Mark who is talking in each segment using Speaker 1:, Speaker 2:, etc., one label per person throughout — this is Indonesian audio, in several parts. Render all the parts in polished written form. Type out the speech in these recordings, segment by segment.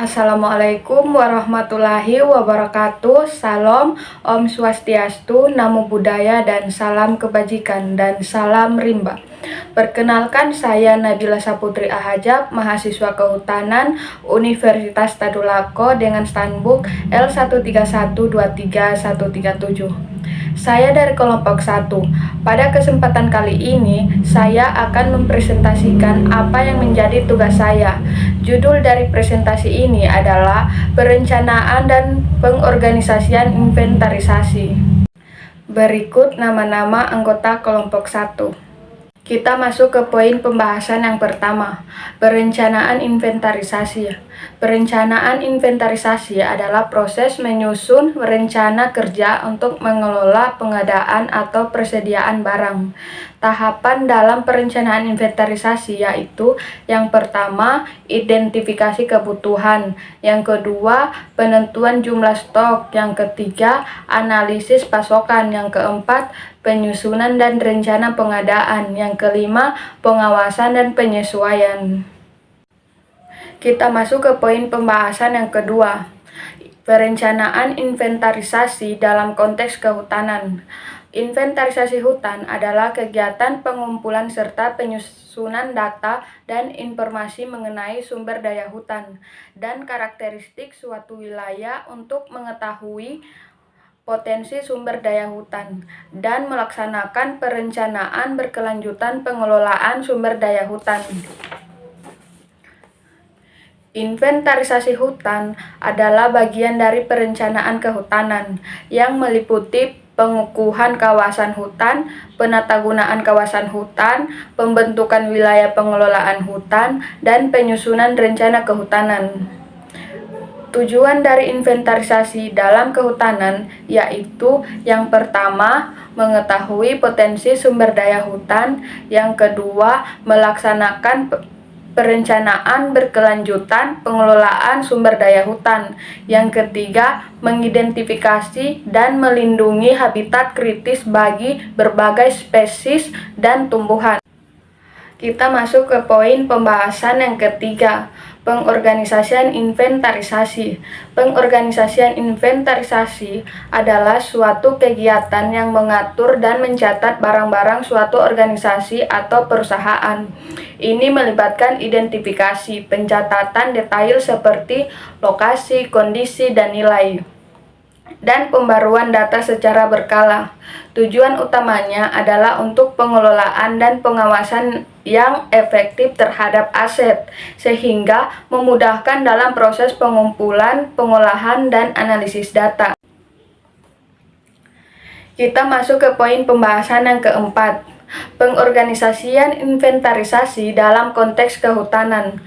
Speaker 1: Assalamualaikum warahmatullahi wabarakatuh. Salam, Om Swastiastu, Namo Buddhaya, dan salam kebajikan, dan salam rimba. Perkenalkan, saya Nabila Saputri Ahajab, mahasiswa Kehutanan Universitas Tadulako dengan standbook L13123137. Saya dari kelompok 1. Pada kesempatan kali ini, saya akan mempresentasikan apa yang menjadi tugas saya. Judul dari presentasi ini adalah Perencanaan dan Pengorganisasian Inventarisasi. Berikut nama-nama anggota kelompok 1. Kita masuk ke poin pembahasan yang pertama, perencanaan inventarisasi. Perencanaan inventarisasi adalah proses menyusun rencana kerja untuk mengelola pengadaan atau persediaan barang. Tahapan dalam perencanaan inventarisasi yaitu yang pertama, identifikasi kebutuhan, yang kedua, penentuan jumlah stok, yang ketiga, analisis pasokan, yang keempat, penyusunan dan rencana pengadaan, yang kelima, pengawasan dan penyesuaian. Kita masuk ke poin pembahasan yang kedua, perencanaan inventarisasi dalam konteks kehutanan. Inventarisasi hutan adalah kegiatan pengumpulan serta penyusunan data dan informasi mengenai sumber daya hutan dan karakteristik suatu wilayah untuk mengetahui potensi sumber daya hutan, dan melaksanakan perencanaan berkelanjutan pengelolaan sumber daya hutan. Inventarisasi hutan adalah bagian dari perencanaan kehutanan yang meliputi pengukuhan kawasan hutan, penatagunaan kawasan hutan, pembentukan wilayah pengelolaan hutan, dan penyusunan rencana kehutanan. Tujuan dari inventarisasi dalam kehutanan yaitu yang pertama, mengetahui potensi sumber daya hutan, yang kedua, melaksanakan perencanaan berkelanjutan pengelolaan sumber daya hutan, yang ketiga, mengidentifikasi dan melindungi habitat kritis bagi berbagai spesies dan tumbuhan. Kita masuk ke poin pembahasan yang ketiga, pengorganisasian inventarisasi. Pengorganisasian inventarisasi adalah suatu kegiatan yang mengatur dan mencatat barang-barang suatu organisasi atau perusahaan. Ini melibatkan identifikasi, pencatatan detail seperti lokasi, kondisi, dan nilai, dan pembaruan data secara berkala. Tujuan utamanya adalah untuk pengelolaan dan pengawasan yang efektif terhadap aset, sehingga memudahkan dalam proses pengumpulan, pengolahan, dan analisis data. Kita masuk ke poin pembahasan yang keempat, pengorganisasian inventarisasi dalam konteks kehutanan.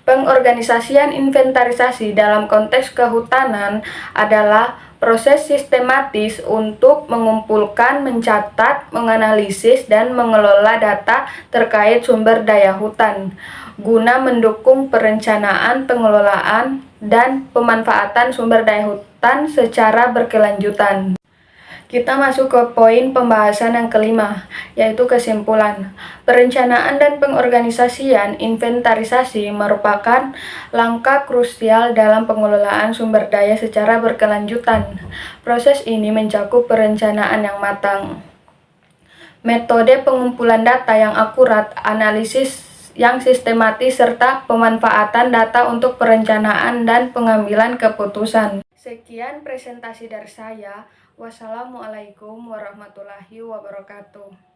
Speaker 1: Pengorganisasian inventarisasi dalam konteks kehutanan adalah proses sistematis untuk mengumpulkan, mencatat, menganalisis, dan mengelola data terkait sumber daya hutan, guna mendukung perencanaan, pengelolaan, dan pemanfaatan sumber daya hutan secara berkelanjutan. Kita masuk ke poin pembahasan yang kelima, yaitu kesimpulan. Perencanaan dan pengorganisasian inventarisasi merupakan langkah krusial dalam pengelolaan sumber daya secara berkelanjutan. Proses ini mencakup perencanaan yang matang, metode pengumpulan data yang akurat, analisis yang sistematis, serta pemanfaatan data untuk perencanaan dan pengambilan keputusan. Sekian presentasi dari saya. Wassalamualaikum warahmatullahi wabarakatuh.